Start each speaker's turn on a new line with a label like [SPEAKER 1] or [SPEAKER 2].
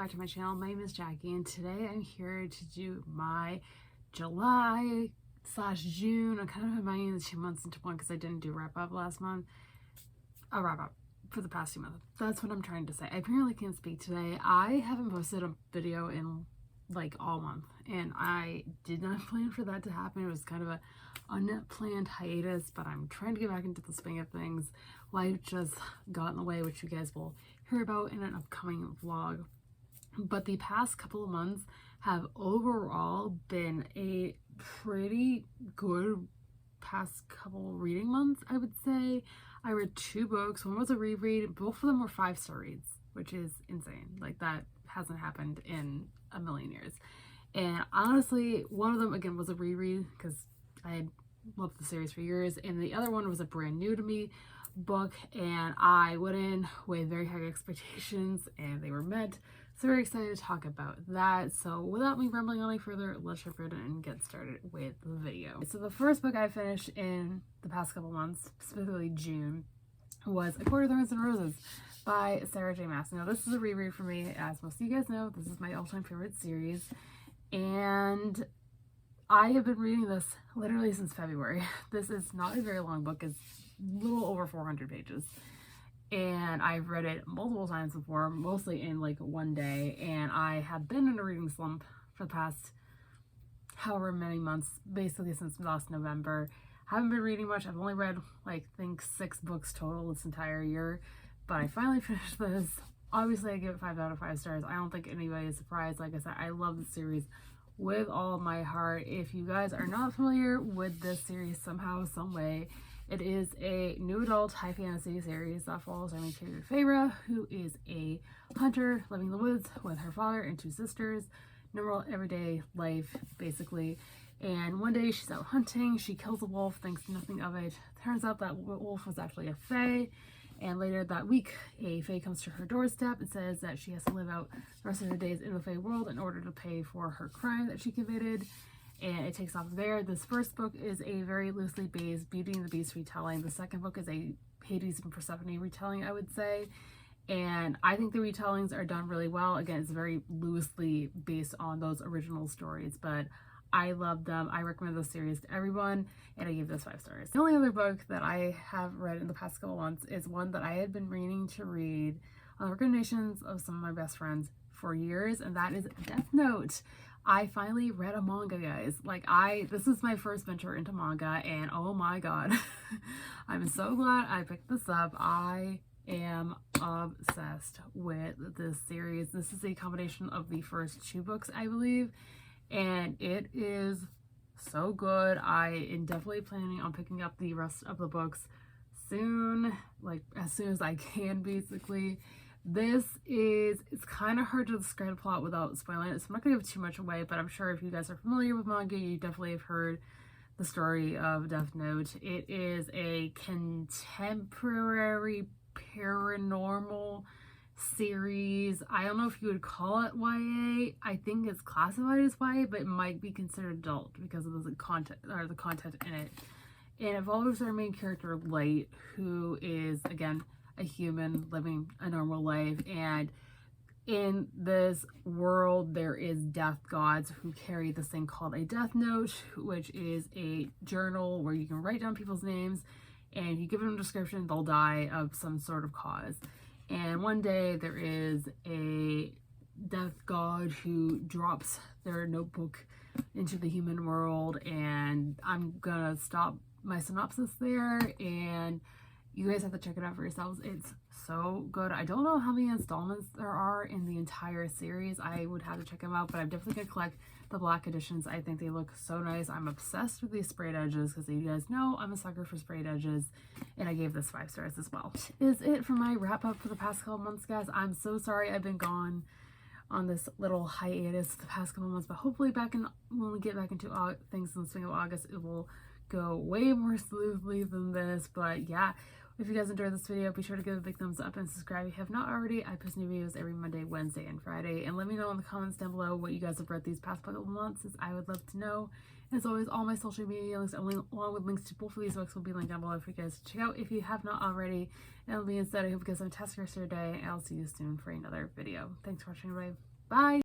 [SPEAKER 1] back to my channel. My name is Jackie and today I'm here to do my July/June. I'm kind of combining the 2 months into one because I didn't do wrap up last month. A wrap up for the past 2 months. That's what I'm trying to say. I apparently can't speak today. I haven't posted a video in like all month and I did not plan for that to happen. It was kind of a unplanned hiatus, but I'm trying to get back into the swing of things. Life just got in the way, which you guys will hear about in an upcoming vlog. But the past couple of months have overall been a pretty good past couple reading months, I would say. I read 2 books. One was a reread. Both of them were 5-star reads, which is insane. Like, that hasn't happened in a million years. And honestly, one of them again was a reread because I had loved the series for years, and the other one was a brand new to me book, and I went in with very high expectations and they were met. So very excited to talk about that. So without me rambling on any further, let's jump right in and get started with the video. So the first book I finished in the past couple months, specifically June, was A Court of Thorns and Roses by Sarah J. Maas. Now this is a reread for me. As most of you guys know, this is my all-time favorite series, and I have been reading this literally since February. This is not a very long book. It's a little over 400 pages. And I've read it multiple times before, mostly in like one day. And I have been in a reading slump for the past however many months, basically since last November. Haven't been reading much. I've only read like, I think 6 books total this entire year. But I finally finished this. Obviously I give it 5 out of 5 stars. I don't think anybody is surprised. Like I said, I love the series with all of my heart. If you guys are not familiar with this series somehow, some way, it is a new adult high fantasy series that follows our main character Feyre, who is a hunter living in the woods with her father and 2 sisters. Normal everyday life, basically. And one day she's out hunting, she kills a wolf, thinks nothing of it. Turns out that wolf was actually a fae. And later that week, a fae comes to her doorstep and says that she has to live out the rest of her days in the fae world in order to pay for her crime that she committed. And it takes off there. This first book is a very loosely based Beauty and the Beast retelling. The second book is a Hades and Persephone retelling, I would say. And I think the retellings are done really well. Again, it's very loosely based on those original stories, but I love them. I recommend this series to everyone, and I give this 5 stars. The only other book that I have read in the past couple months is one that I had been meaning to read on the recommendations of some of my best friends for years, and that is Death Note. I finally read a manga, guys. Like, this is my first venture into manga, and oh my god. I'm so glad I picked this up. I am obsessed with this series. This is a combination of the first 2 books, I believe, and it is so good. I am definitely planning on picking up the rest of the books soon, like as soon as I can, basically. It's kind of hard to describe the plot without spoiling it, so I'm not going to give too much away, but I'm sure if you guys are familiar with manga, you definitely have heard the story of Death Note. It is a contemporary paranormal series. I don't know if you would call it YA. I think it's classified as YA, but it might be considered adult because of the content in it. And it follows our main character, Light, who is, again, a human living a normal life, and in this world there is death gods who carry this thing called a death note, which is a journal where you can write down people's names, and if you give them a description, they'll die of some sort of cause. And one day there is a death god who drops their notebook into the human world, and I'm gonna stop my synopsis there, and you guys have to check it out for yourselves. It's so good. I don't know how many installments there are in the entire series. I would have to check them out, but I'm definitely going to collect the black editions. I think they look so nice. I'm obsessed with these sprayed edges because you guys know I'm a sucker for sprayed edges, and I gave this 5 stars as well. Is it for my wrap up for the past couple months, guys. I'm so sorry I've been gone on this little hiatus the past couple months, but hopefully when we get back into things in the swing of August, it will go way more smoothly than this. But yeah, if you guys enjoyed this video, be sure to give it a big thumbs up and subscribe if you have not already. I post new videos every Monday, Wednesday, and Friday. And let me know in the comments down below what you guys have read these past couple months, as I would love to know. And as always, all my social media links, along with links to both of these books, will be linked down below for you guys to check out if you have not already. And being said, I hope you guys have a fantastic rest of your day, and I'll see you soon for another video. Thanks for watching, everybody. Bye!